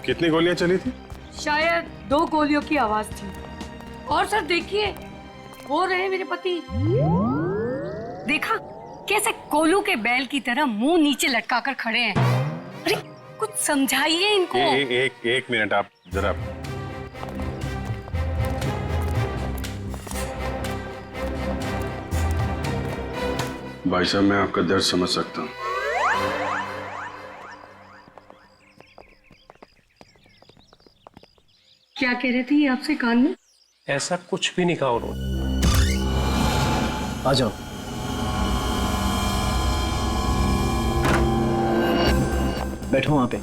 कितनी गोलियां चली थी? शायद 2 गोलियों की आवाज थी। और सर देखिए, वो रहे मेरे पति। देखा कैसे कोलू के बैल की तरह मुंह नीचे लटका कर खड़े हैं। अरे कुछ समझाइए इनको। एक मिनट, आप जरा। भाई साहब, मैं आपका दर्द समझ सकता हूँ। क्या कह रहे थे ये आपसे कान में? ऐसा कुछ भी नहीं कहा उन्होंने। आ जाओ। बैठो वहां पे।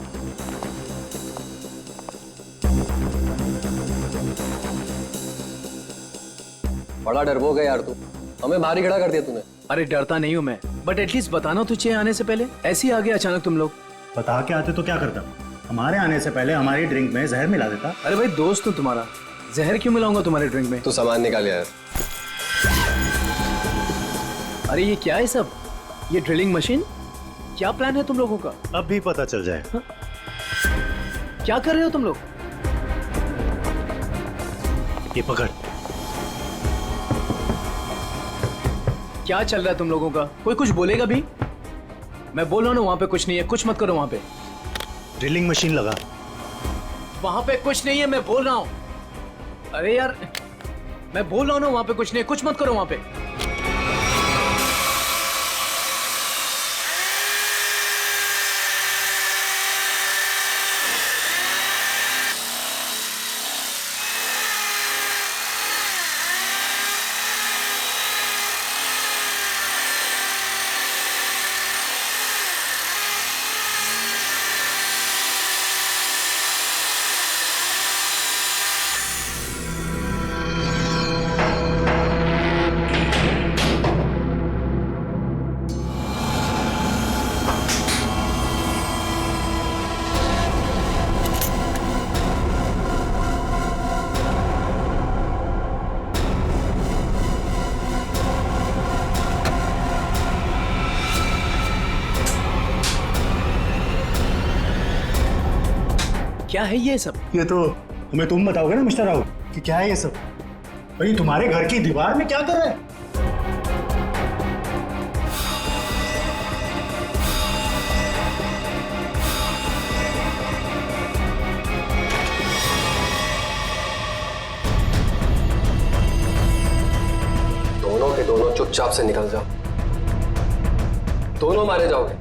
बड़ा डरपोक है यार तू, हमें बाहर ही खड़ा कर दिया तूने। अरे डरता नहीं हूं मैं, बट एटलीस्ट बताना तो चाहिए आने से पहले। ऐसे ही आ गए अचानक तुम लोग। बता के आते तो क्या करता? हमारे आने से पहले हमारी ड्रिंक में जहर मिला देता। अरे भाई दोस्त हूं तुम्हारा, जहर क्यों मिलाऊंगा तुम्हारे ड्रिंक में? तू सामान निकाल यार। अरे ये क्या है सब? ये ड्रिलिंग मशीन? क्या प्लान है तुम लोगों का? अब भी पता चल जाए। क्या कर रहे हो तुम लोग? ये पकड़। क्या चल रहा है तुम लोगों का? कोई कुछ बोलेगा भी? मैं बोल रहा हूं ना, वहां पे कुछ नहीं है, कुछ मत करो वहां पे। ड्रिलिंग मशीन लगा। वहां पे कुछ नहीं है, मैं बोल रहा हूं। अरे यार, मैं बोल रहा हूं ना, वहां पे कुछ नहीं है, कुछ मत करो वहां पे। क्या है ये सब? ये तो हमें तुम बताओगे ना मिस्टर राहुल कि क्या है ये सब। भाई तुम्हारे घर की दीवार में क्या कर रहा है? दोनों के दोनों चुपचाप से निकल जाओ, दोनों मारे जाओगे।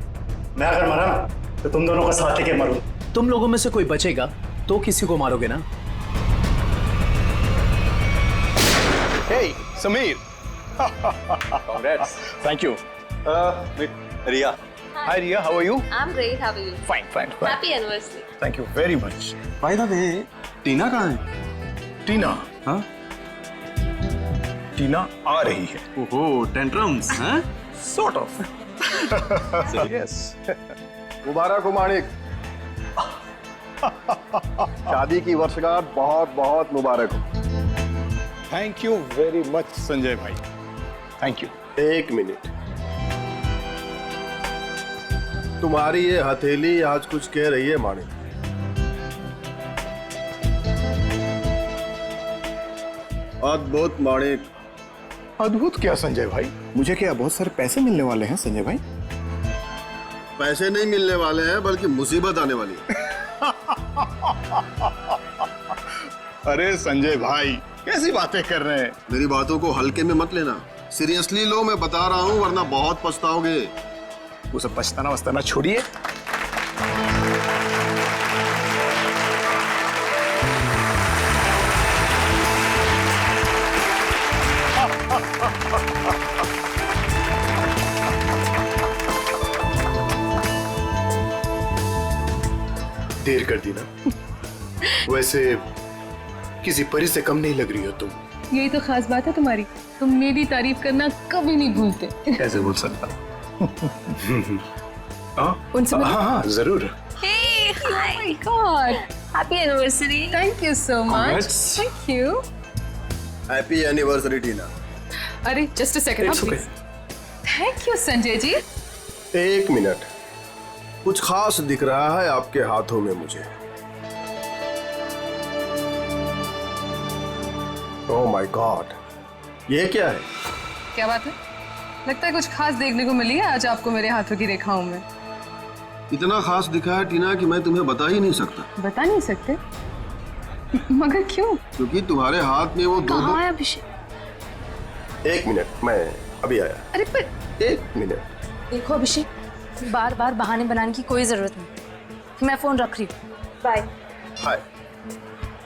मैं अगर मरा ना तो तुम दोनों का साथ लेके मरूं। तुम लोगों में से कोई बचेगा तो किसी को मारोगे ना? Hey, Sameer. Congrats. Thank you. Ria. Hi, Ria. How are you? I'm great. How are you? Fine, fine, fine. Happy anniversary. Thank you very much. By the way, टीना कहाँ है? टीना, हाँ? टीना आ रही है. ओहो, टेंट्रम्स, हाँ? Sort of. Yes. मुबारक हो माणिक, शादी की वर्षगांठ बहुत बहुत मुबारक हो। Thank you very much, Sanjay भाई. Thank you. एक मिनट, तुम्हारी ये हथेली आज कुछ कह रही है माणिक। अद्भुत माणिक। अद्भुत क्या संजय भाई? मुझे क्या बहुत सारे पैसे मिलने वाले हैं संजय भाई? पैसे नहीं मिलने वाले हैं बल्कि मुसीबत आने वाली है। अरे संजय भाई, कैसी बातें कर रहे हैं? मेरी बातों को हल्के में मत लेना, सीरियसली लो, मैं बता रहा हूँ, वरना बहुत पछताओगे। वो सब पछताना वछताना छोड़िए। देर कर दी ना। वैसे किसी परी से कम नहीं लग रही हो तुम। यही तो खास बात है तुम्हारी, तुम मेरी तारीफ करना कभी नहीं भूलते। कैसे भूल सकता? उनसे मिलो। हाँ जरूर। Hey, hi. Oh my God! Happy anniversary. Thank you so much. Congrats. Thank you. Happy anniversary Tina. अरे just a second. It's okay. Thank you Sanjay ji. एक मिनट, कुछ खास दिख रहा है आपके हाथों में मुझे। ओह माय गॉड, ये क्या है? क्या बात है? लगता है कुछ खास देखने को मिली है आज आपको मेरे हाथों की रेखाओं में। इतना खास दिखा है टीना कि मैं तुम्हें बता ही नहीं सकता। बता नहीं सकते? मगर क्यों? क्योंकि तुम्हारे हाथ में वो दो कहाँ है अभिषेक? एक मिनट, मैं अभी आया। अरे पर एक मिनट। देखो अभिषेक, बार बार बहाने बनाने की कोई जरूरत नहीं। मैं फोन रख रही हूँ। बाय। हाय,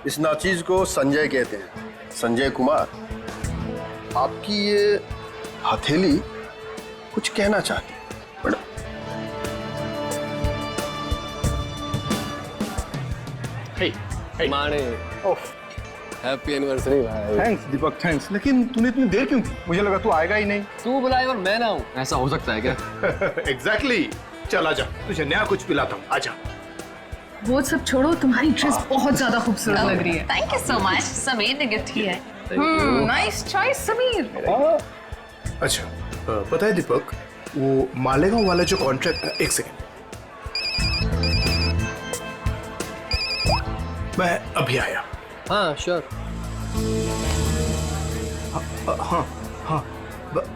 इस नाचीज को संजय कहते हैं, संजय कुमार। आपकी ये हथेली कुछ कहना चाहती है मैडम। माने हैप्पी एनिवर्सरी भाई। थैंक्स दीपक, थैंक्स। लेकिन तूने इतनी देर क्यों की? मुझे लगा तू आएगा ही नहीं। तू बुलाए और मैं ना हूँ, ऐसा हो सकता है क्या? एग्जैक्टली। चल आजा, तुझे नया कुछ पिलाता हूँ, आजा। वो सब छोड़ो, तुम्हारी ड्रेस बहुत ज्यादा खूबसूरत लग रही है। Thank you so much. Sameer ने गिफ्ट किया है। Nice choice Sameer. अच्छा, पता है दीपक, वो मालेगांव वाला जो कॉन्ट्रैक्ट, एक सेकेंड, मैं अभी आया। हाँ श्योर। हाँ,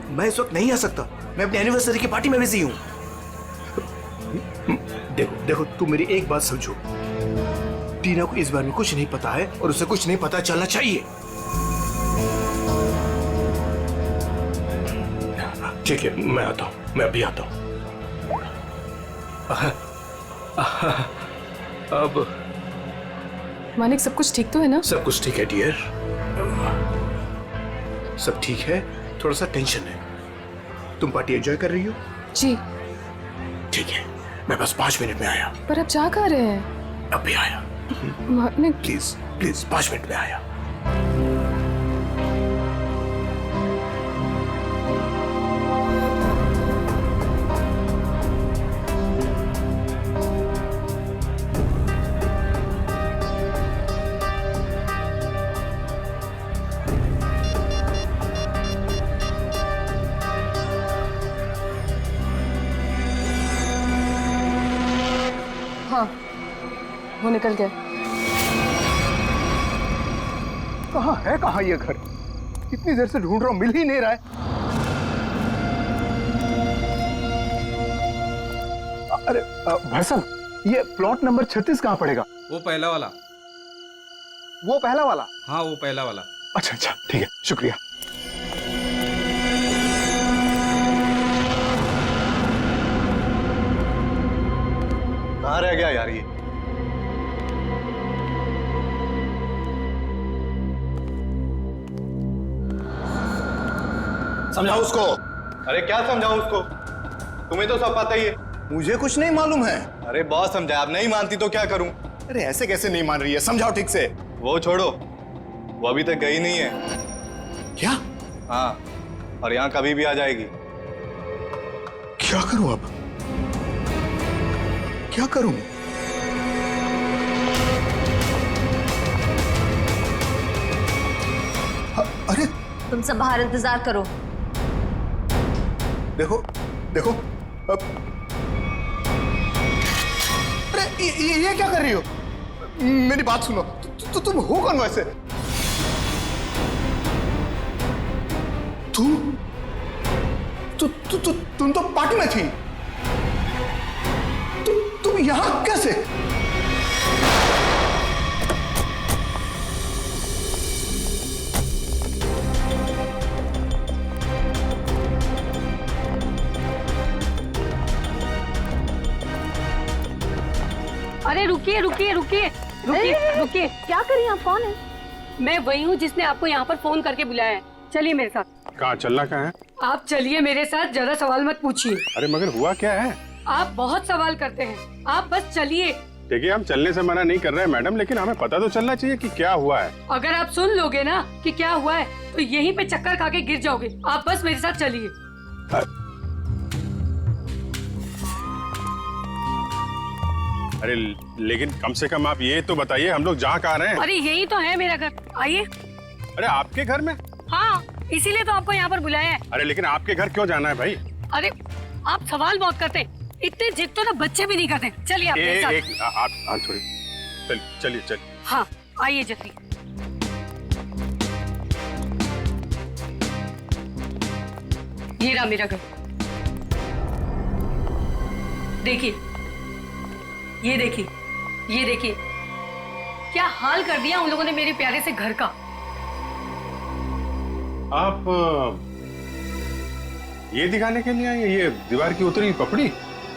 मैं इस वक्त नहीं आ सकता, मैं अपनी एनिवर्सरी की पार्टी में बिजी हूँ। देखो देखो, तू मेरी एक बात समझो, टीना को इस बारे में कुछ नहीं पता है और उसे कुछ नहीं पता चलना चाहिए। ठीक है, मैं आता हूँ, मैं अभी आता हूँ। अब मानिक, सब कुछ ठीक तो है ना? सब कुछ ठीक है डियर, सब ठीक है। थोड़ा सा टेंशन है। तुम पार्टी एंजॉय कर रही हो? जी। ठीक है, मैं बस 5 मिनट में आया। पर अब जा कहाँ रहे हैं? अभी आया। मानिक प्लीज प्लीज, 5 मिनट में आया। हाँ, वो निकल गया। कहाँ ये घर? इतनी देर से ढूंढ रहा हूँ, मिल ही नहीं रहा है। अरे भाई साहब, ये प्लॉट नंबर 36 कहाँ पड़ेगा? वो पहला वाला। वो पहला वाला? हाँ वो पहला वाला। अच्छा अच्छा, ठीक है, शुक्रिया। कहाँ रह गया यार ये? समझाओ उसको। अरे क्या समझाऊं उसको? तुम्हें तो सब पता ही है। मुझे कुछ नहीं मालूम है। अरे बहुत समझाया, अब नहीं मानती तो क्या करूं? अरे ऐसे कैसे नहीं मान रही है? समझाओ ठीक से। वो छोड़ो, वो अभी तक गई नहीं है। क्या? हाँ, और यहाँ कभी भी आ जाएगी। क्या करूं अब? क्या करूं? अरे तुम सब बाहर इंतजार करो। देखो देखो, अब अरे ये क्या कर रही हो? मेरी बात सुनो, तुम हो कौन वैसे? तुम तो पार्टी में थी। तुम यहां कैसे? अरे रुकिए रुकिए रुकिए रुकिए रुकिए। क्या कर रही हैं आप? कौन है? मैं वही हूँ जिसने आपको यहाँ पर फोन करके बुलाया है। चलिए मेरे साथ। कहाँ चलना कहाँ है? आप चलिए मेरे साथ, ज्यादा सवाल मत पूछिए। अरे मगर हुआ क्या है? आप बहुत सवाल करते हैं, आप बस चलिए। देखिए, हम चलने से मना नहीं कर रहे हैं मैडम, लेकिन हमें पता तो चलना चाहिए कि क्या हुआ है। अगर आप सुन लोगे ना कि क्या हुआ है तो यहीं पे चक्कर खा के गिर जाओगे। आप बस मेरे साथ चलिए। अरे लेकिन कम से कम आप ये तो बताइए, हम लोग जा कहाँ रहे हैं? अरे यही तो है मेरा घर, आइए। अरे आपके घर में? हाँ, इसीलिए तो आपको यहाँ पर बुलाया है। अरे लेकिन आपके घर क्यों जाना है भाई? अरे आप सवाल बहुत करते हैं, इतने जिद तो ना बच्चे भी नहीं करते। चलिए आप मेरे साथ। आप थोड़ी चलिए चलिए। हाँ आइए जल्दी। ये रहा मेरा घर। देखिए, ये देखिए, ये देखिए, क्या हाल कर दिया उन लोगों ने मेरे प्यारे से घर का। आप ये दिखाने के लिए आई हैं, ये दीवार की उतरी पपड़ी?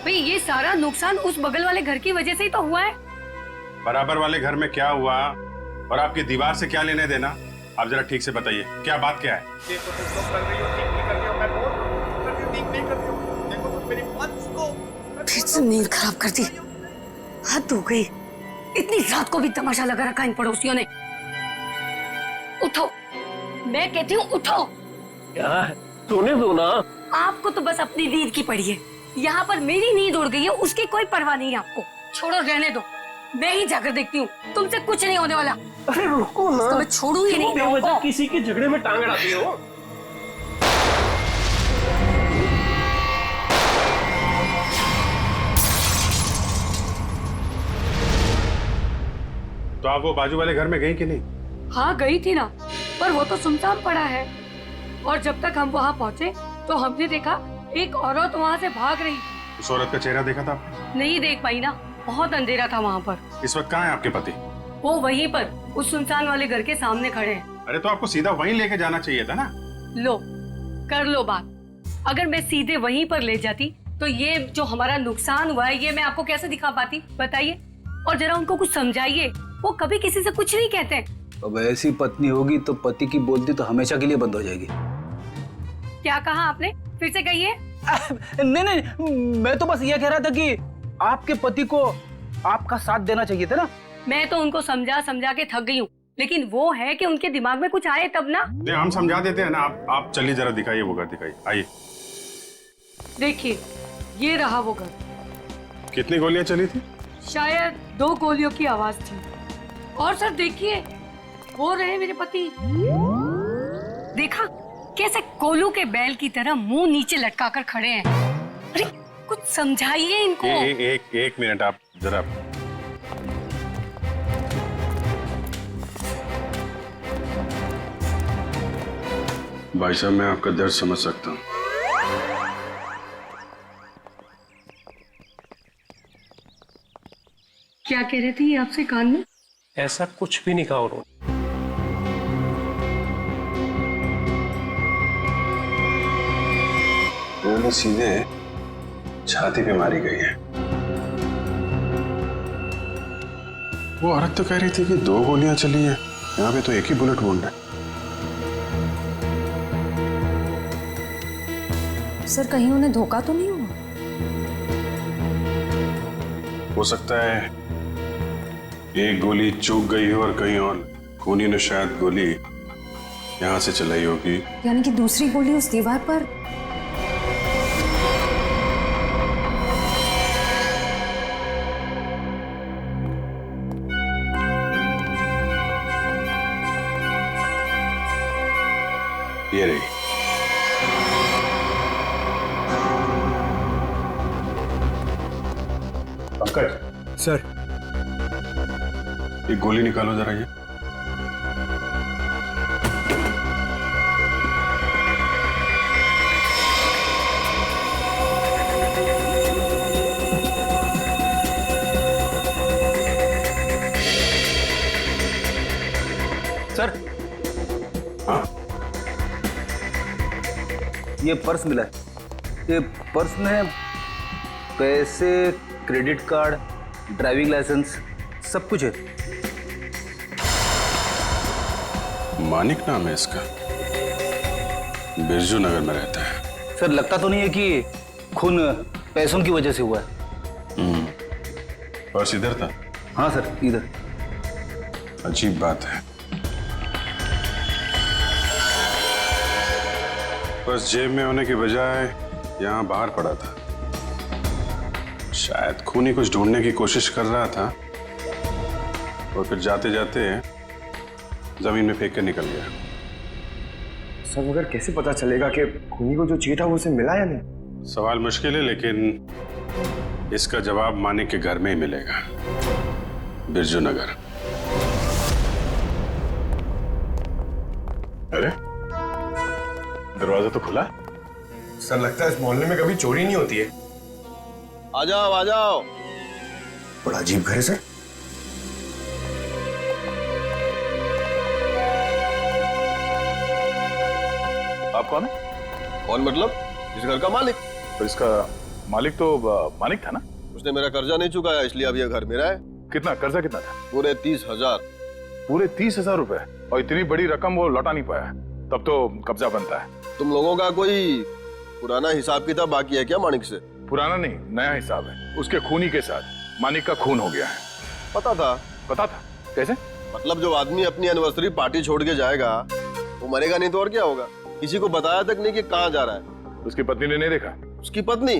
भाई ये सारा नुकसान उस बगल वाले घर की वजह से ही तो हुआ है। बराबर वाले घर में क्या हुआ और आपकी दीवार से क्या लेने देना? आप जरा ठीक से बताइए, क्या बात क्या है? फिर से नींद खराब कर दी। हद हो गई, इतनी रात को भी तमाशा लगा रखा इन पड़ोसियों ने। उठो, मैं कहती हूँ उठो। क्या है? सोने दो ना। आपको तो बस अपनी नींद की पड़ी है। यहाँ पर मेरी नींद उड़ गई है, उसकी कोई परवाह नहीं है आपको। छोड़ो, रहने दो, मैं ही जाकर देखती हूँ, तुमसे कुछ नहीं होने वाला। अरे रुको ना, तो मैं छोड़ूंगी नहीं। बेवजह किसी के झगड़े में टांग अड़ाती हो। तो आप वो बाजू वाले घर में गई कि नहीं? हाँ गई थी ना, पर वो तो सुनसान पड़ा है। और जब तक हम वहाँ पहुँचे तो हमने देखा एक औरत वहाँ से भाग रही। उस औरत का चेहरा देखा था आपने? नहीं देख पाई ना, बहुत अंधेरा था वहाँ पर। इस वक्त कहाँ है आपके पति? वो वहीं पर उस सुनसान वाले घर के सामने खड़े हैं। अरे तो आपको सीधा वहीं लेके जाना चाहिए था ना। लो, कर लो बात। अगर मैं सीधे वहीं पर ले जाती तो ये जो हमारा नुकसान हुआ है ये मैं आपको कैसे दिखा पाती, बताइए। और जरा उनको कुछ समझाइए, वो कभी किसी से कुछ नहीं कहते। अब ऐसी पत्नी होगी तो पति की बोलती तो हमेशा के लिए बंद हो जाएगी। क्या कहा आपने? फिर से कहिए। नहीं नहीं, मैं तो बस ये कह रहा था कि आपके पति को आपका साथ देना चाहिए था ना। मैं तो उनको समझा समझा के थक गई हूँ, लेकिन वो है कि उनके दिमाग में कुछ आए तब ना। नहीं, हम समझा देते हैं ना। आप चलिए, जरा दिखाइए वो घर, दिखाइए, आइए। देखिए, ये रहा वो घर। कितनी गोलियां चली थी? शायद 2 गोलियों की आवाज थी। और सर देखिए, वो रहे मेरे पति। देखा कैसे कोलू के बैल की तरह मुंह नीचे लटकाकर खड़े हैं। अरे कुछ समझाइए इनको। एक मिनट, आप जरा। भाई साहब, मैं आपका दर्द समझ सकता हूँ। क्या कह रहे थे ये आपसे कान में? ऐसा कुछ भी नहीं कहा उन्होंने। उन्होंने सीधे छाती पे मारी गई है। वो औरत तो कह रही थी कि 2 गोलियां चली हैं, यहाँ पे तो एक ही बुलेट वुंड है। सर कहीं उन्हें धोखा तो नहीं हुआ? हो सकता है एक गोली चूक गई हो और कहीं और खूनी ने शायद गोली यहाँ से चलाई होगी। यानी कि दूसरी गोली उस दीवार पर। ये रही। पंकज सर, एक गोली निकालो जरा। ये सर, हाँ, ये पर्स मिला है। ये पर्स में पैसे, क्रेडिट कार्ड, ड्राइविंग लाइसेंस सब कुछ है। मानिक नाम है इसका, बिरजू नगर में रहता है। सर लगता तो नहीं है कि खून पैसों की वजह से हुआ है। पर्स इधर था? हाँ सर, इधर। अजीब बात है, पर्स जेब में होने के बजाय यहाँ बाहर पड़ा था। शायद खूनी कुछ ढूंढने की कोशिश कर रहा था और फिर जाते जाते जमीन में फेंक कर निकल गया। सब मगर कैसे पता चलेगा कि खूनी को जो चाहिए था वो उसे मिला या नहीं? सवाल मुश्किल है, लेकिन इसका जवाब मानिक के घर में ही मिलेगा, बिरजू नगर। अरे दरवाजा तो खुला। सर लगता है इस मोहल्ले में कभी चोरी नहीं होती है। आ जाओ आ जाओ। बड़ा अजीब घर है सर। आप कौन है? कौन मतलब? इस घर का मालिक। तो इसका मालिक तो मानिक था ना? उसने मेरा कर्जा नहीं चुकाया, इसलिए अब यह घर मेरा है। कितना कर्जा कितना था? पूरे 30,000। पूरे 30,000 रुपए? और इतनी बड़ी रकम वो लौटा नहीं पाया, तब तो कब्जा बनता है। तुम लोगों का कोई पुराना हिसाब किताब बाकी है क्या मानिक से? पुराना नहीं, नया हिसाब है। उसके खूनी के साथ मानिक का खून हो गया है। पता था? पता था? कैसे? मतलब जो आदमी अपनी एनिवर्सरी पार्टी छोड़ के जाएगा वो मरेगा नहीं तो और क्या होगा? किसी को बताया तक नहीं कि कहाँ जा रहा है। उसकी पत्नी ने नहीं देखा? उसकी पत्नी?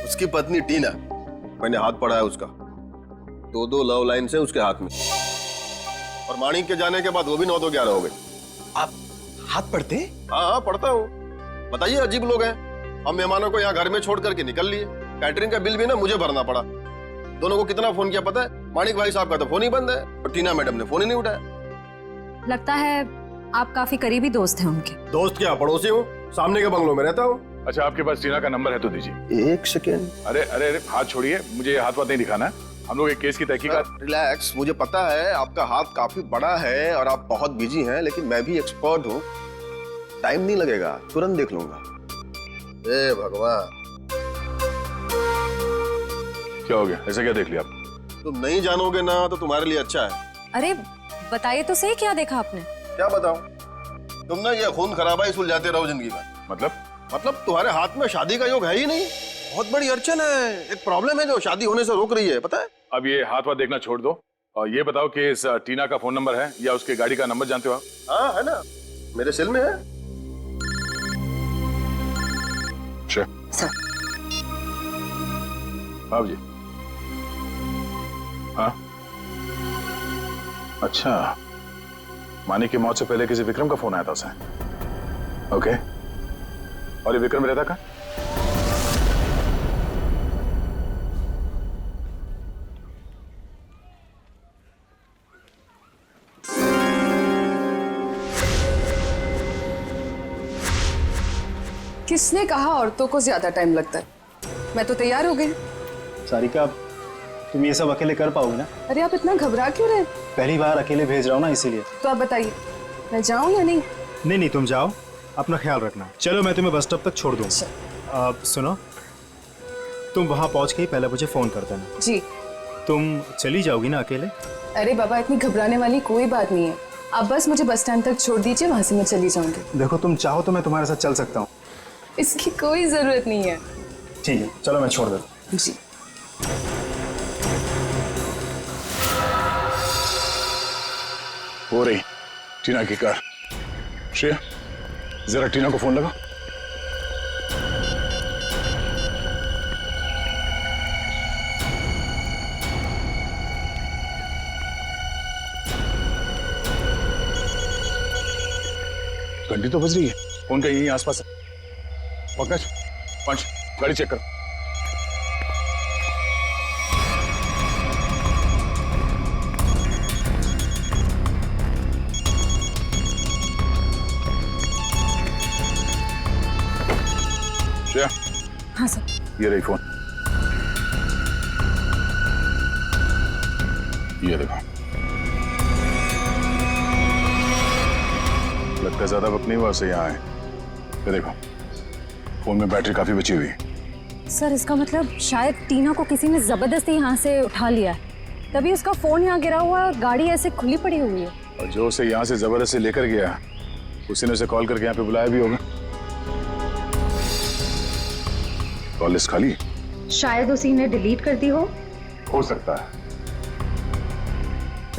उसकी पत्नी टीना, मैंने हाथ पढ़ा है उसका। 2 लव लाइन से उसके हाथ में, और माणिक के जाने के बाद वो भी 9 तो 11 हो गई। आप हाथ पढ़ते? हाँ पढ़ता हूँ। बताइए, अजीब लोग हैं। हम मेहमानों को यहाँ घर में छोड़ करके निकल लिए। कैटरिंग का बिल भी ना मुझे भरना पड़ा। दोनों को कितना फोन किया पता है? माणिक भाई साहब का तो फोन ही बंद है और टीना मैडम ने फोन ही नहीं उठाया। लगता है आप काफी करीबी दोस्त हैं उनके। दोस्त क्या, पड़ोसी हूँ। सामने के बंगलों में रहता हूँ। अच्छा, आपके पास टीना का नंबर है तो दीजिए। 1 सेकेंड। अरे अरे अरे, हाथ छोड़िए, मुझे हाथ वाथ नहीं दिखाना है। हम लोग एक केस की तहकीकात। रिलैक्स, मुझे पता है आपका हाथ काफी बड़ा है और आप बहुत बिजी हैं, लेकिन मैं भी एक्सपर्ट हूँ। टाइम नहीं लगेगा, तुरंत देख लूंगा। ए भगवान, क्या हो गया? ऐसा क्या देख लिया आप? तुम नहीं जानोगे ना तो तुम्हारे लिए अच्छा है। अरे बताइए तो सही, क्या देखा आपने? क्या बताऊं? तुम ना ये खून खराबा ही सुलझाते रहो जिंदगी में। मतलब तुम्हारे हाथ में शादी का योग है ही नहीं। बहुत बड़ी अड़चन है, एक प्रॉब्लम है जो शादी होने से रोक रही है, पता है? अब ये हाथ वाथ देखना छोड़ दो और ये बताओ कि इस टीना का फोन नंबर है या उसके गाड़ी का नंबर जानते हो आप? हाँ है ना, मेरे सेल में है। सर। बाबू जी। हाँ अच्छा, मानिक की मौत से पहले किसी विक्रम का फोन आया था उसे। ओके, और ये विक्रम रहता कहाँ? किसने कहा औरतों को ज्यादा टाइम लगता है? मैं तो तैयार हो गई। सारिका, तुम ये सब अकेले कर पाओगे ना? अरे आप इतना घबरा क्यों रहे? पहली बार अकेले भेज रहा हूँ ना, इसीलिए। तो आप बताइए, मैं जाऊं या नहीं? नहीं, तुम जाओ, अपना ख्याल रखना। चलो, मैं तुम्हें बस स्टॉप तक छोड़ दूँ। सुनो, तुम वहाँ पहुँच के ही पहले मुझे फोन कर देना। जी। तुम चली जाओगी ना अकेले? अरे बाबा, इतनी घबराने वाली कोई बात नहीं है। आप बस मुझे बस स्टैंड तक छोड़ दीजिए, वहां से मैं चली जाऊंगी। देखो, तुम चाहो तो मैं तुम्हारे साथ चल सकता हूँ। इसकी कोई जरूरत नहीं है। ठीक है, चलो मैं छोड़ देता हूँ। जी। हो रही टीना की कार। श्रेया, जरा टीना को फोन लगा। घंटी तो बज रही है, फोन का यहीं आसपास है। पंकज, पंच, गाड़ी चेक करो। श्रेया। हाँ सर। ये रही फोन, ये देखो। लगता है ज्यादा वक्त नहीं हुआ उसे यहाँ आए। ये देखो, फोन में बैटरी काफी बची हुई है। सर, इसका मतलब शायद टीना को किसी ने जबरदस्ती यहाँ से उठा लिया है, तभी उसका फोन यहाँ गिरा हुआ है और गाड़ी ऐसे खुली पड़ी हुई है। और जो उसे यहाँ से जबरदस्ती लेकर गया, उसी ने उसे कॉल करके यहाँ पे बुलाया भी होगा। कॉल लिस्ट खाली? शायद उसी ने डिलीट कर दी हो सकता है।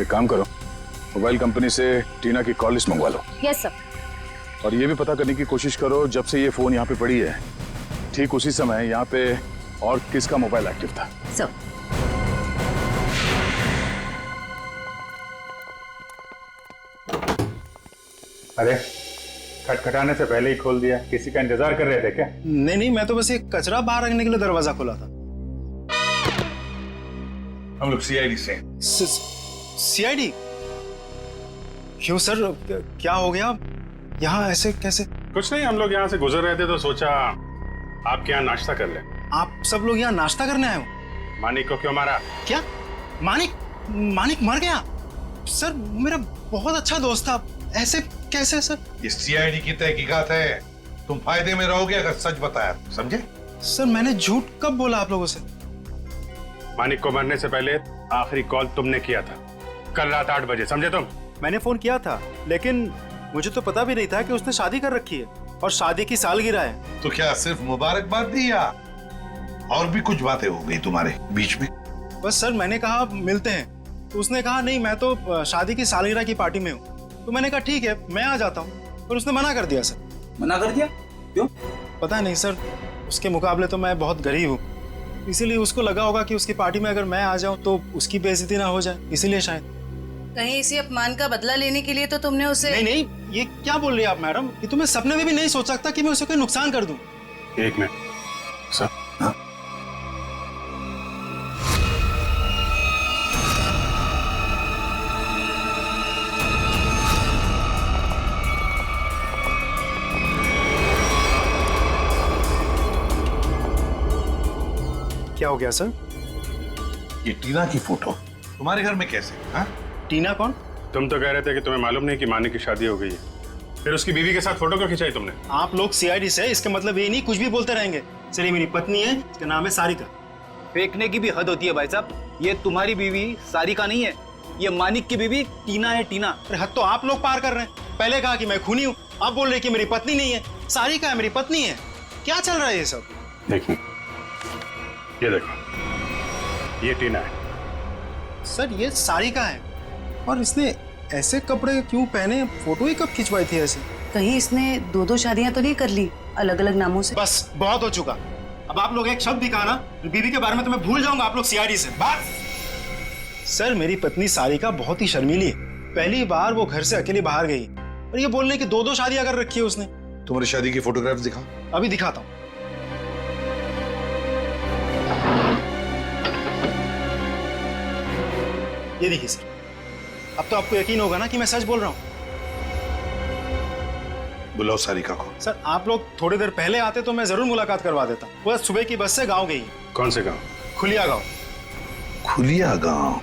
एक काम करो, मोबाइल कंपनी से टीना की कॉल लिस्ट मंगवा लो। Yes sir. और ये भी पता करने की कोशिश करो, जब से ये फोन यहाँ पे पड़ी है, ठीक उसी समय यहाँ पे और किसका मोबाइल एक्टिव था। सर। अरे, खटखटाने से पहले ही खोल दिया। किसी का इंतजार कर रहे थे क्या? नहीं, मैं तो बस एक कचरा बाहर रखने के लिए दरवाजा खोला था। हम लोग सीआईडी से। सीआईडी? क्यों सर, क्या हो गया? यहाँ ऐसे कैसे? कुछ नहीं, हम लोग यहाँ से गुजर रहे थे तो सोचा आपके यहाँ नाश्ता कर ले। आप सब लोग यहाँ नाश्ता करने आए हो? मानिक को क्यों मारा? क्या? मानिक मानिक मर गया? सर वो मेरा बहुत अच्छा दोस्त था, ऐसे कैसे सर? ये सीआईडी की तहकीकात है, तुम फायदे में रहोगे अगर सच बताया, समझे? सर मैंने झूठ कब बोला आप लोगों से? मानिक को मरने से पहले आखिरी कॉल तुमने किया था कल रात 8 बजे, समझे तुम? मैंने फोन किया था, लेकिन मुझे तो पता भी नहीं था कि उसने शादी कर रखी है और शादी की सालगिरह है। तो क्या सिर्फ मुबारकबाद दी या और भी कुछ बातें हो गई तुम्हारे बीच में? बस सर मैंने कहा मिलते हैं, तो उसने कहा नहीं मैं तो शादी की सालगिरह की पार्टी में हूँ। तो मैंने कहा ठीक है मैं आ जाता हूँ, पर उसने मना कर दिया सर। मना कर दिया? क्यों? पता नहीं सर, उसके मुकाबले तो मैं बहुत गरीब हूँ, इसीलिए उसको लगा होगा कि उसकी पार्टी में अगर मैं आ जाऊँ तो उसकी बेइज्जती ना हो जाए, इसीलिए शायद। कहीं इसी अपमान का बदला लेने के लिए तो तुमने उसे... नहीं नहीं, ये क्या बोल रही है आप मैडम? ये तो मैं सपने में भी नहीं सोच सकता कि मैं उसे कोई नुकसान कर दूं। एक मिनट सर। हाँ? क्या हो गया सर? ये टीना की फोटो तुम्हारे घर में कैसे? हाँ? टीना कौन? तुम तो कह रहे थे कि तुम्हें मालूम नहीं कि मानिक की शादी हो गई है, फिर उसकी बीवी के साथ फोटो क्यों खिंचाई तुमने? आप लोग सीआईडी से, इसका मतलब ये नहीं कुछ भी बोलते रहेंगे। चलिए मेरी पत्नी है, इसका नाम है सारिका। फेंकने की भी हद होती है भाई साहब, ये तुम्हारी बीवी सारिका नहीं है, ये मानिक की बीवी टीना है, टीना। अरे हद तो आप लोग पार कर रहे हैं। पहले कहा कि मैं खूनी हूँ, आप बोल रहे कि मेरी पत्नी नहीं है, सारिका है मेरी पत्नी है। क्या चल रहा है ये सब? देखिए ये देखो, ये टीना है। सर ये सारिका है, और इसने ऐसे कपड़े क्यों पहने? फोटो ही कब खिंचवाई थी ऐसे? कहीं इसने 2-2 शादियां तो नहीं कर ली अलग अलग नामों से? बस बहुत हो चुका। अब आप लोग एक शब्द भी कहा ना बीवी के बारे में तो मैं भूल जाऊंगा आप लोग सीआईडी से। बस सर मेरी पत्नी सारिका बहुत ही शर्मीली है। पहली बार वो घर से अकेली बाहर गई और ये बोलने की 2-2 शादियां कर रखी है उसने। तुम्हारी शादी की फोटोग्राफ्स दिखाओ। अभी दिखाता हूँ। ये देखिए सर, अब तो आपको यकीन होगा ना कि मैं सच बोल रहा हूँ। बुलाओ सारिका को। सर आप लोग थोड़ी देर पहले आते तो मैं जरूर मुलाकात करवा देता। वो सुबह की बस से गांव गई। कौन से गांव? खुलिया गांव। खुलिया गांव?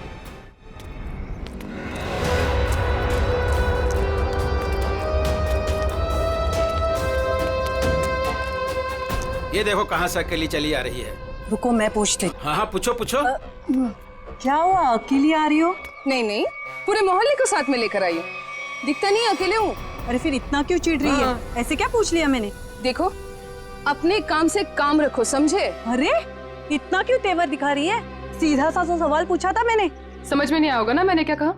ये देखो कहाँ से अकेली चली आ रही है। रुको मैं पूछती। हाँ हाँ पूछो पूछो। क्या हुआ, अकेली आ रही हो? नहीं नहीं, पूरे मोहल्ले को साथ में लेकर आई हूँ। दिखता नहीं अकेले हूँ। अरे फिर इतना क्यों चिढ़ रही है? ऐसे क्या पूछ लिया मैंने? देखो अपने काम से काम रखो, समझे? अरे इतना क्यों तेवर दिखा रही है? सीधा सा सवाल पूछा था मैंने। समझ में नहीं आओगे ना मैंने क्या कहा?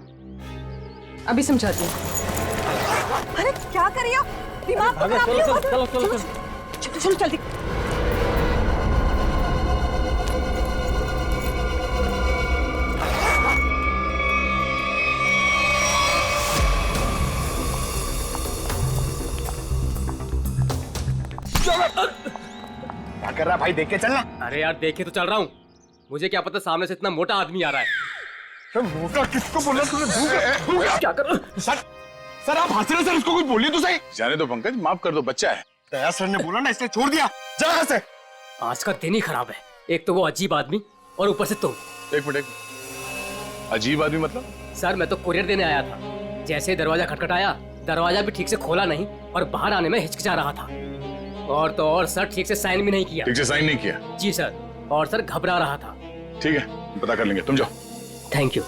अभी समझाती हूँ। अरे क्या कर रही हो? दिमाग खराब नहीं हो? चलो चलो चलो जल्दी। क्या कर रहा भाई? देख के चलना। अरे यार देखे तो चल रहा हूँ, मुझे क्या पता सामने से इतना मोटा आदमी आ रहा है। मोटा किसको बोला तूने? क्या कर? सर आप हंस रहे, सर उसको कुछ बोलिए तो सही। जाने दो पंकज, माफ कर दो, बच्चा है। दया सर ने बोला ना इसलिए छोड़ दिया। जा यहाँ से। आज का दिन ही खराब है, एक तो वो अजीब आदमी और ऊपर से तुम। एक मिनट, अजीब आदमी मतलब? सर मैं तो कुरियर देने आया था, जैसे दरवाजा खटखटाया दरवाजा भी ठीक से खोला नहीं और बाहर आने में हिचकिचा रहा था। और तो और सर ठीक से साइन भी नहीं किया। ठीक से साइन नहीं किया? जी सर, और सर घबरा रहा था। ठीक है पता कर लेंगे, तुम जाओ। Thank you.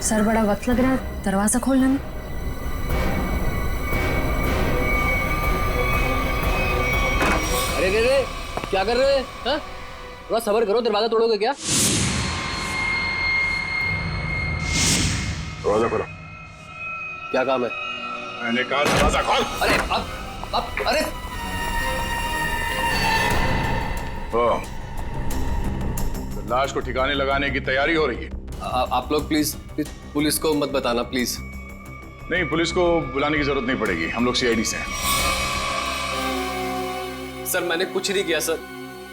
सर बड़ा वक्त लग रहा है दरवाजा खोलने में। अरे क्या कर रहे हैं? हाँ? थोड़ा सब्र करो, दरवाजा तोड़ोगे क्या? दरवाजा खोलो। क्या काम है? मैंने कहा दरवाजा खोल। अरे अब अरे तो लाश को ठिकाने लगाने की तैयारी हो रही है। आप लोग प्लीज पुलिस को मत बताना प्लीज। नहीं, पुलिस को बुलाने की जरूरत नहीं पड़ेगी, हम लोग सीआईडी से हैं। सर मैंने कुछ नहीं किया सर।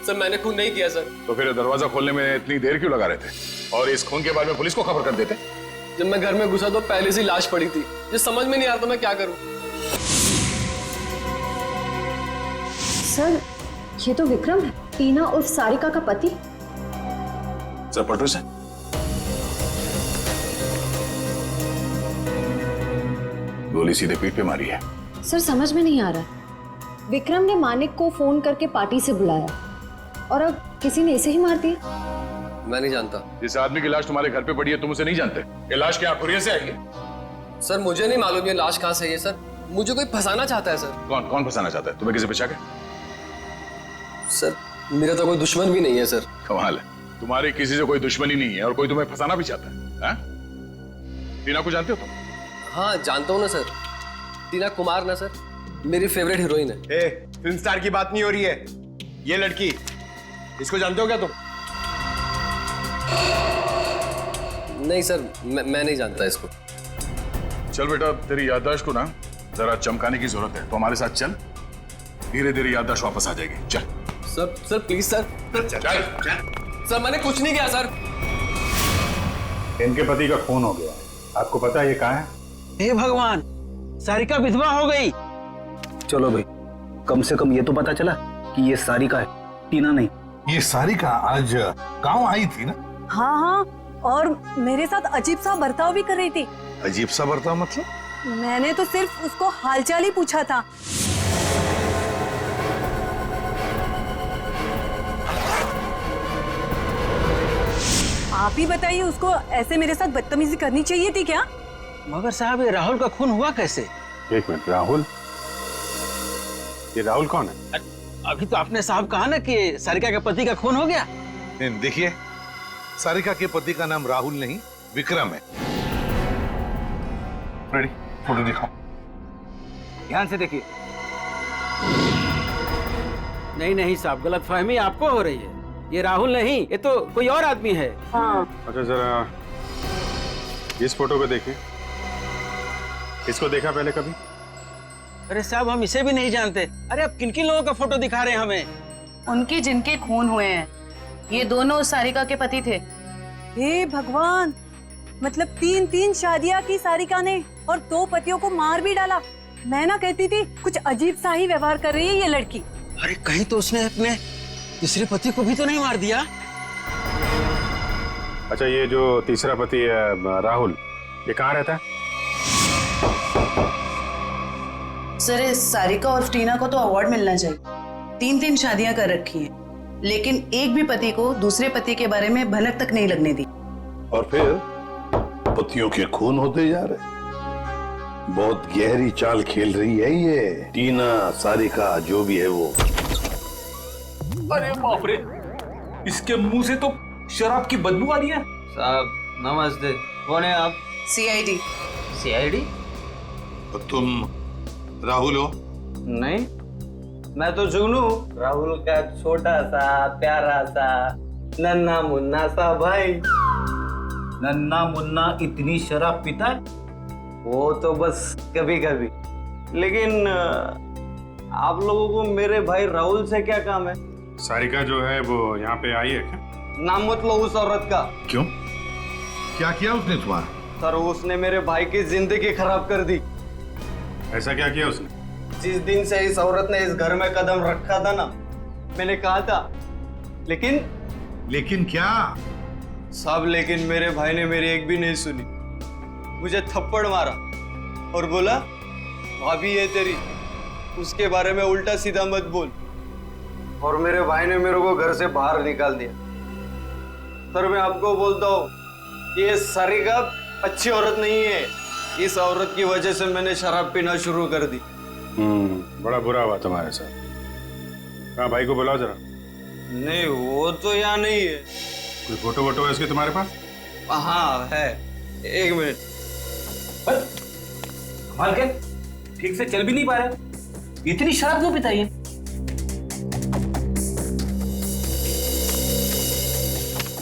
सर मैंने खून नहीं किया सर। तो फिर दरवाजा खोलने में इतनी देर क्यों लगा रहे थे? और इस खून के बारे में पुलिस को खबर कर देते? जब मैं घर में घुसा तो पहले से लाश पड़ी थी। ये समझ में नहीं आ रहा था मैं क्या करूं। सर ये तो विक्रम है, टीना उर्फ सारिका का पति। सर पटो से गोली सीधे पीठ पे मारी है। सर समझ में नहीं आ रहा, विक्रम ने मानिक को फोन करके पार्टी से बुलाया और अब किसी ने इसे ही मार दिया। मैं नहीं जानता। जिस आदमी की लाश तुम्हारे घर पे पड़ी है तुम उसे नहीं जानते? ये लाश क्या खुरिया से आई है? सर मुझे नहीं मालूम ये लाश कहाँ से आई है सर। मुझे कोई फंसाना चाहता है सर। कौन कौन फंसाना चाहता है तुम्हें? किसी पे शक है? सर मेरा तो कोई दुश्मन भी नहीं है सर। कमाल है, तुम्हारी किसी से कोई दुश्मनी नहीं है और कोई तुम्हें फंसाना भी चाहता है। टीना को जानते हो तुम? हाँ जानता हूँ ना सर। टीना कुमार ना सर, मेरी फेवरेट हीरोइन है। फिल्म स्टार की बात नहीं हो रही है, ये लड़की, इसको जानते हो क्या तुम? नहीं सर मैं नहीं जानता इसको। चल बेटा, तेरी याददाश्त को ना जरा चमकाने की जरूरत है, तो हमारे साथ चल, धीरे धीरे याददाश्त वापस आ जाएगी। चल सर प्लीज सर। सर मैंने कुछ नहीं किया सर। इनके पति का खून हो गया, आपको पता है ये कहाँ है? हे भगवान, सारिका विधवा हो गई। चलो भाई, कम से कम ये तो पता चला कि ये सारिका है, टीना नहीं। ये सारिका आज गांव आई थी ना? हाँ हाँ, और मेरे साथ अजीब सा बर्ताव भी कर रही थी। अजीब सा बर्ताव मतलब? मैंने तो सिर्फ उसको हालचाल ही पूछा था। आप ही बताइए, उसको ऐसे मेरे साथ बदतमीजी करनी चाहिए थी क्या? मगर साहब ये राहुल का खून हुआ कैसे? एक मिनट, राहुल? ये राहुल कौन है? अभी तो आपने साहब कहा ना कि सारिका के पति का खून हो गया। देखिए, सारिका के पति का नाम राहुल नहीं विक्रम है। रेडी, फोटो दिखाओ। ध्यान से देखिए। नहीं साहब, गलतफहमी आपको हो रही है। ये राहुल नहीं, ये तो कोई और आदमी है। हाँ। अच्छा जरा इस फोटो को देखें। इसको देखा पहले कभी? अरे साहब हम इसे भी नहीं जानते। अरे अब किन किन लोगों का फोटो दिखा रहे हैं हमें? उनके जिनके खून हुए हैं, ये दोनों सारिका के पति थे। हे भगवान, मतलब 3 शादियां की सारिका ने और 2 पतियों को मार भी डाला। मैं ना कहती थी कुछ अजीब सा ही व्यवहार कर रही है ये लड़की। अरे कहीं तो उसने अपने तीसरे पति को भी तो नहीं मार दिया? अच्छा ये जो तीसरा पति है राहुल, ये कहाँ रहता है? सर इस सारिका और टीना को तो अवार्ड मिलना चाहिए। 3 शादियां कर रखी हैं, लेकिन एक भी पति को दूसरे पति के बारे में भनक तक नहीं लगने दी। और फिर पतियों के खून होते जा रहे। बहुत गहरी चाल खेल रही है ये टीना, सारिका जो भी है वो। अरे बाप रे, इसके मुंह से तो शराब की बदबू आ रही है। साहब नमस्ते, कौन है आप? सीआईडी। सीआईडी? तुम राहुल हो? नहीं, मैं तो जुगनू, राहुल का छोटा सा प्यारा सा नन्ना मुन्ना सा भाई। नन्ना मुन्ना इतनी शराब पीता है? वो तो बस कभी कभी। लेकिन आप लोगों को मेरे भाई राहुल से क्या काम है? सारिका जो है वो यहाँ पे आई है क्या? नाम मत लो उस औरत का। क्यों? क्या किया उसने तुम्हारा? सर उसने मेरे भाई की जिंदगी खराब कर दी। ऐसा क्या किया उसने? जिस दिन से इस औरत ने इस घर में कदम रखा था ना, मैंने कहा था, लेकिन क्या? सब लेकिन मेरे भाई ने मेरी एक भी नहीं सुनी। मुझे थप्पड़ मारा और बोला भाभी है तेरी, उसके बारे में उल्टा सीधा मत बोल। और मेरे भाई ने मेरे को घर से बाहर निकाल दिया। सर मैं आपको बोलता हूँ, ये सारिका अच्छी औरत नहीं है। इस औरत की वजह से मैंने शराब पीना शुरू कर दी। बड़ा बुरा हुआ तुम्हारे साथ। हाँ भाई को बुलाओ जरा। नहीं वो तो यहाँ नहीं है। कोई फोटो वोटो है इसके तुम्हारे पास? हाँ है, एक मिनट। कमाल के, ठीक से चल भी नहीं पा रहे, इतनी शराब क्यों पीता है?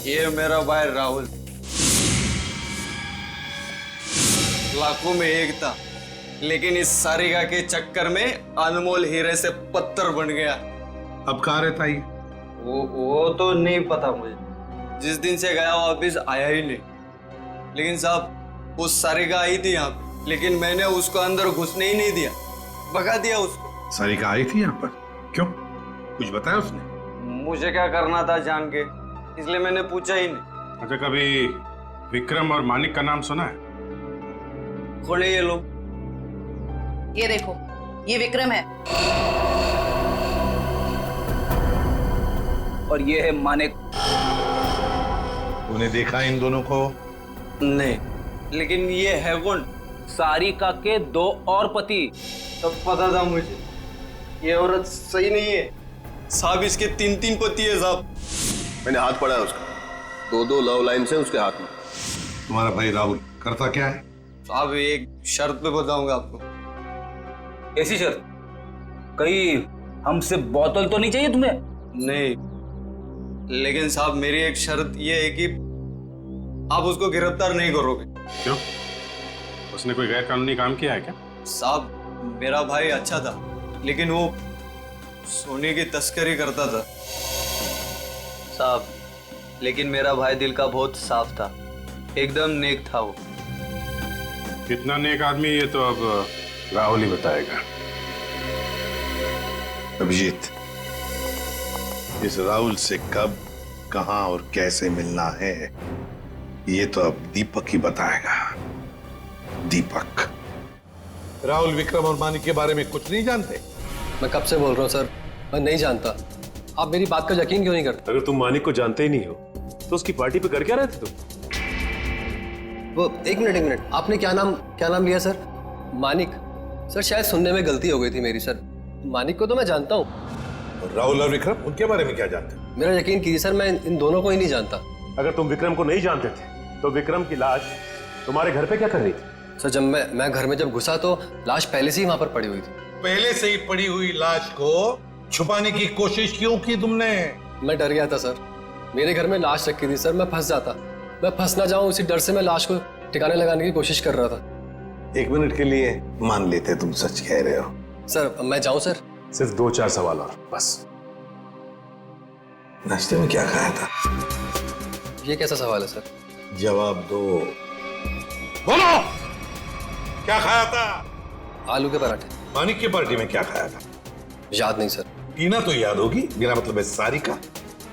ये मेरा भाई राहुल लाखों में एक था, लेकिन इस सारिका के चक्कर में अनमोल हीरे से पत्थर बन गया। अब कहाँ रहता है? वो तो नहीं पता मुझे। जिस दिन से गया वापिस आया ही नहीं। लेकिन साहब उस सारिका आई थी यहाँ पे, लेकिन मैंने उसको अंदर घुसने ही नहीं दिया, भगा दिया उसको। सारिका आई थी यहाँ पर? क्यों, कुछ बताया उसने? मुझे क्या करना था जान के, इसलिए मैंने पूछा ही नहीं। अच्छा, कभी विक्रम और मानिक का नाम सुना है? खोले ये लोग। ये देखो, ये विक्रम है और ये है मानिक। तूने देखा इन दोनों को? नहीं, लेकिन ये है कौन? सारिका के 2 और पति। तब पता था मुझे, ये औरत सही नहीं है साहब। इसके 3 पति है साहब। मैंने हाथ पड़ा है उसका, 2 लव लाइन से उसके हाथ में। तुम्हारा भाई राहुल करता क्या है? साहब एक शर्त पे बताऊंगा आपको। ऐसी शर्त? कहीं हमसे बोतल तो नहीं चाहिए तुम्हें? नहीं, लेकिन साहब मेरी एक शर्त ये है कि आप उसको गिरफ्तार नहीं करोगे। क्यों, उसने कोई गैर कानूनी काम किया है क्या? साहब मेरा भाई अच्छा था, लेकिन वो सोने की तस्करी करता था साहब। लेकिन मेरा भाई दिल का बहुत साफ था, एकदम नेक था वो। कितना नेक आदमी ये तो अब राहुल ही बताएगा। अभिजीत, इस राहुल से कब, कहां और कैसे मिलना है ये तो अब दीपक ही बताएगा। दीपक। राहुल विक्रम और मानिक के बारे में कुछ नहीं जानते? मैं कब से बोल रहा हूँ सर, मैं नहीं जानता। आप मेरी बात का यकीन क्यों नहीं करते? अगर तुम मानिक को जानते ही नहीं हो तो उसकी पार्टी पे कर क्या रहे थे तुम? वो एक मिनट, आपने क्या नाम लिया सर? मानिक? सर शायद सुनने में गलती हो गई थी मेरी सर। मानिक को तो मैं जानता हूँ। राहुल और विक्रम, उनके बारे में क्या जानते? मेरा यकीन कीजिए सर, मैं इन दोनों को ही नहीं जानता। अगर तुम विक्रम को नहीं जानते थे तो विक्रम की लाश तुम्हारे घर पे क्या कर रही थी? सर जब मैं घर में जब घुसा तो लाश पहले से ही वहां पर पड़ी हुई थी। पहले से ही पड़ी हुई लाश को छुपाने की कोशिश क्यों की तुमने? मैं डर गया था सर, मेरे घर में लाश रखी थी सर, मैं फंस जाता, मैं फंस ना जाऊं इसी डर से मैं लाश को ठिकाने लगाने की कोशिश कर रहा था। 1 मिनट के लिए मान लेते तुम सच कह रहे हो। सर मैं जाऊं सर? सिर्फ 2-4 सवाल और बस। नाश्ते में क्या खाया था? ये कैसा सवाल है सर? जवाब दो। बोलो, क्या खाया था? आलू के पराठे। मानिक की पार्टी में क्या खाया था? याद नहीं सर। टीना तो याद होगी, बिना मतलब है सारिका।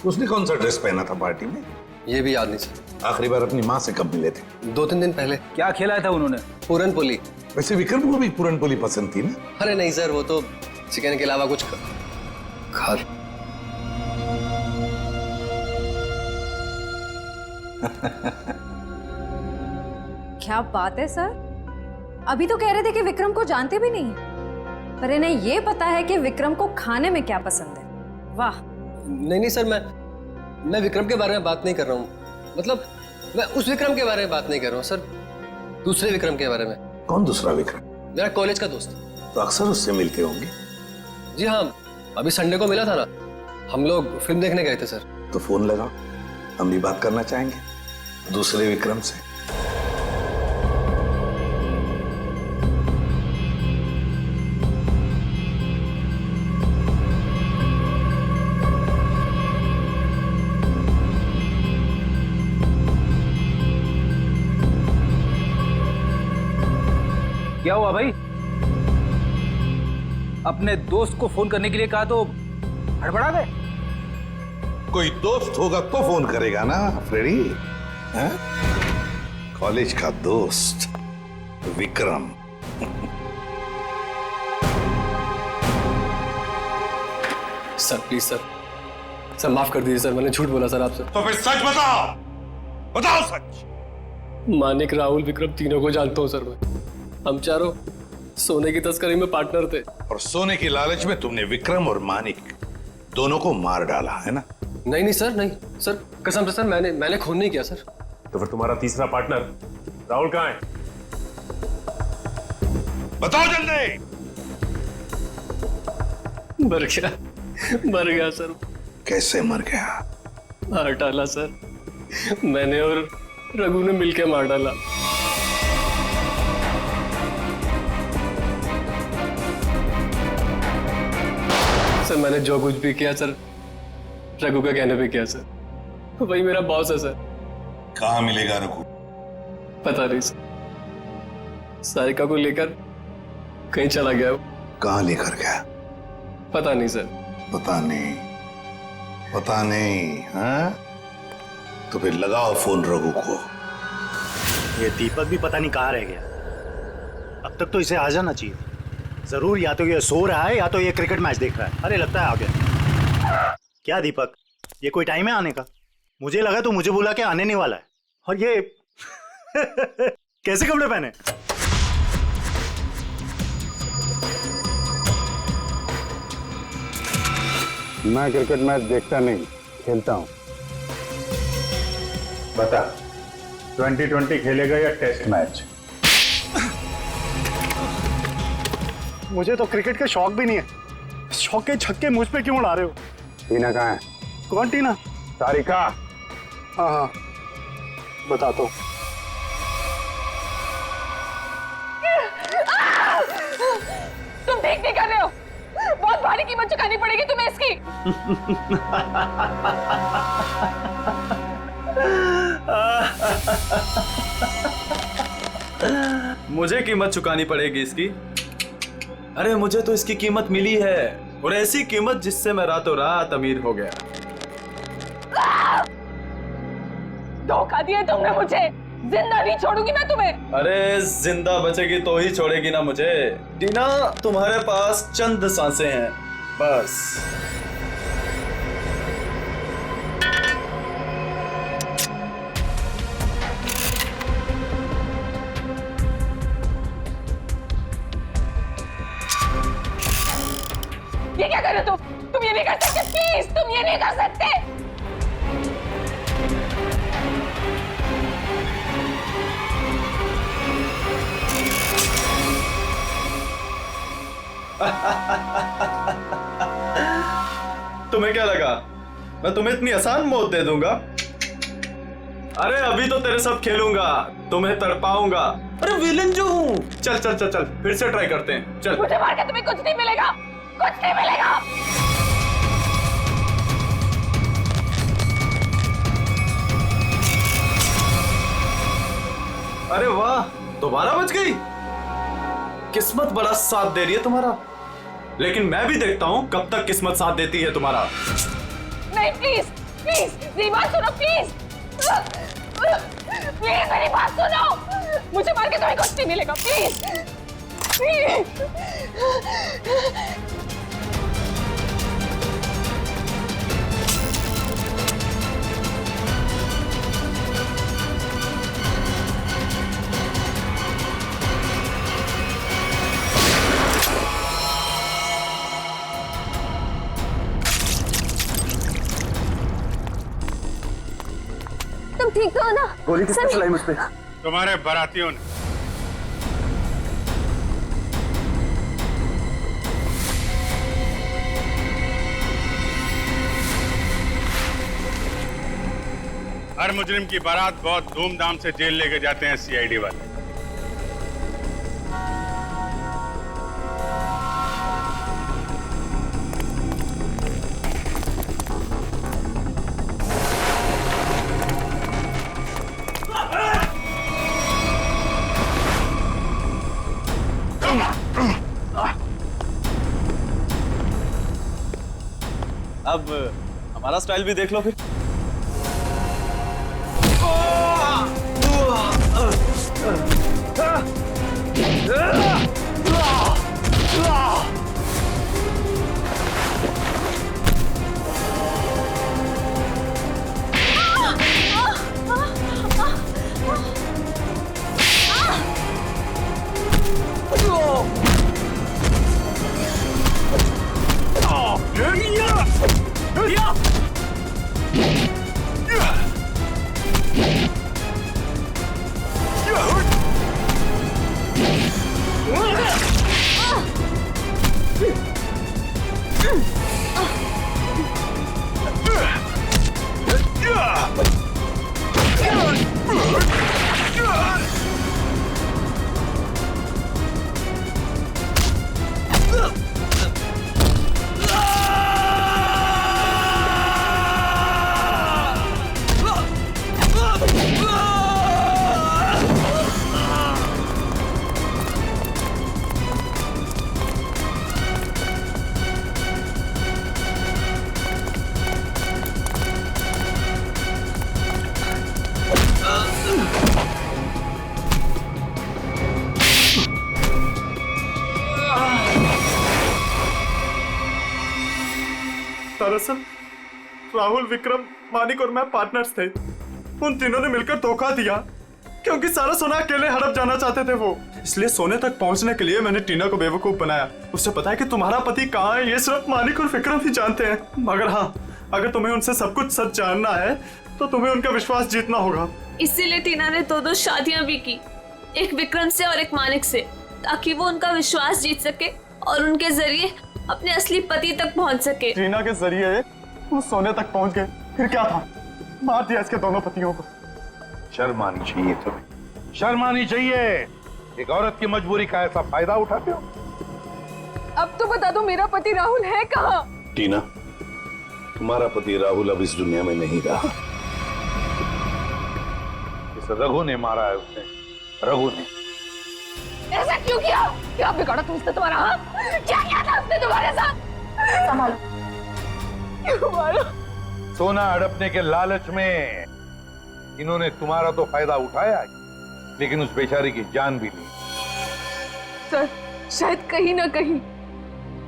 उसने कौन सा ड्रेस पहना था पार्टी में? ये भी याद नहीं सर। आखिरी बार अपनी माँ से कब मिले थे? 2-3 दिन पहले। क्या खिलाया था उन्होंने? पूरन पोली। वैसे विक्रम को भी पूरन पोली पसंद थी ना? अरे नहीं सर, वो तो चिकन के अलावा कुछ खा। क्या बात है सर, अभी तो कह रहे थे कि विक्रम को जानते भी नहीं, पर इन्हें ये पता है कि विक्रम को खाने में क्या पसंद है। वाह। नहीं सर, मैं विक्रम के बारे में बात नहीं कर रहा हूँ। मतलब मैं उस विक्रम के बारे में बात नहीं कर रहा हूँ सर, दूसरे विक्रम के बारे में। कौन दूसरा विक्रम? मेरा कॉलेज का दोस्त। तो अक्सर उससे मिलते होंगे? जी हाँ, अभी संडे को मिला था ना, हम लोग फिल्म देखने गए थे सर। तो फोन लगाओ, हम भी बात करना चाहेंगे दूसरे विक्रम से। क्या हुआ भाई? अपने दोस्त को फोन करने के लिए कहा तो हड़बड़ा गए? कोई दोस्त होगा तो फोन करेगा ना फ्रेडी। कॉलेज का दोस्त विक्रम। सर प्लीज सर माफ कर दीजिए सर, मैंने झूठ बोला सर आपसे। तो फिर सच बताओ, बताओ सच। मानिक, राहुल, विक्रम तीनों को जानता हूँ सर मैं। हम चारों सोने की तस्करी में पार्टनर थे। और सोने की लालच में तुमने विक्रम और मानिक दोनों को मार डाला है ना? नहीं सर, नहीं सर, कसम से सर, मैंने खून नहीं किया सर। तो फिर तुम्हारा तीसरा पार्टनर राहुल कहाँ है? बताओ जल्दी। मर गया सर। कैसे मर गया? मार डाला सर, मैंने और रघु ने मिलकर मार डाला। सर मैंने जो कुछ भी किया सर रघु का कहने पे किया सर, वही मेरा बॉस है सर। कहाँ मिलेगा रघु? पता नहीं सर, सारिका को लेकर कहीं चला गया वो। कहाँ लेकर गया? पता नहीं सर। पता नहीं, पता नहीं। हाँ तो फिर लगाओ फोन रघु को। ये दीपक भी पता नहीं कहाँ रह गया। अब तक तो इसे आ जाना चाहिए। जरूर या तो ये सो रहा है या तो ये क्रिकेट मैच देख रहा है। अरे लगता है आ गया। क्या दीपक, ये कोई टाइम है आने का? मुझे लगा तो मुझे बुला के आने नहीं वाला है। और ये कैसे कपड़े पहने? मैं क्रिकेट मैच देखता नहीं, खेलता हूं। बता, 2020 खेलेगा या टेस्ट मैच? मुझे तो क्रिकेट का शौक भी नहीं है। शौक के छक्के मुझ पे क्यों उड़ा रहे हो? टीना कहाँ है? कौन टीना? सारिका। हाँ हाँ बताता हूँ। तुम ठीक नहीं कर रहे हो, बहुत भारी कीमत चुकानी पड़ेगी तुम्हें इसकी। मुझे कीमत चुकानी पड़ेगी इसकी? अरे मुझे तो इसकी कीमत मिली है, और ऐसी कीमत जिससे मैं रातों रात अमीर हो गया। धोखा दिया तुमने मुझे, जिंदा नहीं छोड़ूंगी मैं तुम्हें। अरे जिंदा बचेगी तो ही छोड़ेगी ना मुझे। टीना, तुम्हारे पास चंद सांसें हैं बस। ये क्या कर रहे हो तुम ये नहीं कर सकते, प्लीज तुम ये नहीं कर सकते। तुम्हें क्या लगा मैं तुम्हें इतनी आसान मौत दे दूंगा? अरे अभी तो तेरे साथ खेलूंगा, तुम्हें तड़पाऊंगा। अरे विलन जो हूँ। चल चल चल चल फिर से ट्राई करते हैं। चल। मुझे मार के तुम्हें कुछ नहीं मिलेगा, कुछ नहीं मिलेगा। अरे वाह, दोबारा बच गई। किस्मत बड़ा साथ दे रही है तुम्हारा, लेकिन मैं भी देखता हूं कब तक किस्मत साथ देती है तुम्हारा। नहीं प्लीज प्लीज मेरी बात सुनो, प्लीज प्लीज मेरी बात सुनो। मुझे मार के तुम्हें कुछ नहीं मिलेगा, प्लीज प्लीज। तुम ठीक तो हो ना? गोली किसने चलाई मुझ पे? तुम्हारे बारातियों ने। हर मुजरिम की बारात बहुत धूमधाम से जेल लेके जाते हैं सीआईडी वाले। अब हमारा स्टाइल भी देख लो फिर। दरअसल राहुल, विक्रम, मानिक और मैं पार्टनर्स थे। उन तीनों ने मिलकर धोखा दिया क्योंकि सारा सोना अकेले हड़प जाना चाहते थे वो। इसलिए सोने तक पहुंचने के लिए मैंने टीना को बेवकूफ बनाया। उससे पता है कि तुम्हारा पति कहाँ है, ये सिर्फ मानिक और विक्रम ही जानते हैं। मगर हाँ, अगर तुम्हें उनसे सब कुछ सच जानना है तो तुम्हें उनका विश्वास जीतना होगा। इसीलिए टीना ने दो शादियां भी की, एक विक्रम से और एक मानिक से, ताकि वो उनका विश्वास जीत सके और उनके जरिए अपने असली पति तक पहुंच सके। टीना के जरिए वो सोने तक पहुंच गए, फिर क्या था, मार दिया इसके दोनों पतियों को। शर्म आनी चाहिए तुम्हें, शर्म आनी चाहिए। एक औरत की मजबूरी का ऐसा फायदा उठाते हो। अब तो बता दो मेरा पति राहुल है कहाँ? टीना, तुम्हारा पति राहुल अब इस दुनिया में नहीं रहा। इस रघु ने मारा है उसे, रघु ने। ऐसा क्यों किया? क्या बिगाड़ा तुम उसने तुम्हारा? हाँ? क्या किया था उसने तुम्हारे साथ? संभालो, क्यों मारो? सोना हड़पने के लालच में इन्होंने तुम्हारा तो फायदा उठाया, लेकिन उस बेचारी की जान भी ली। सर, शायद कहीं ना कहीं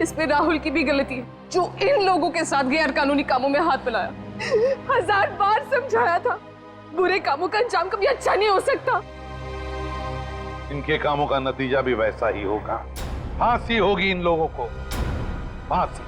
इसमें राहुल की भी गलती है, जो इन लोगों के साथ गैर कानूनी कामों में हाथ मिलाया। 1000 बार समझाया था, बुरे कामों का अंजाम कभी अच्छा नहीं हो सकता। इनके कामों का नतीजा भी वैसा ही होगा। फांसी होगी इन लोगों को, फांसी।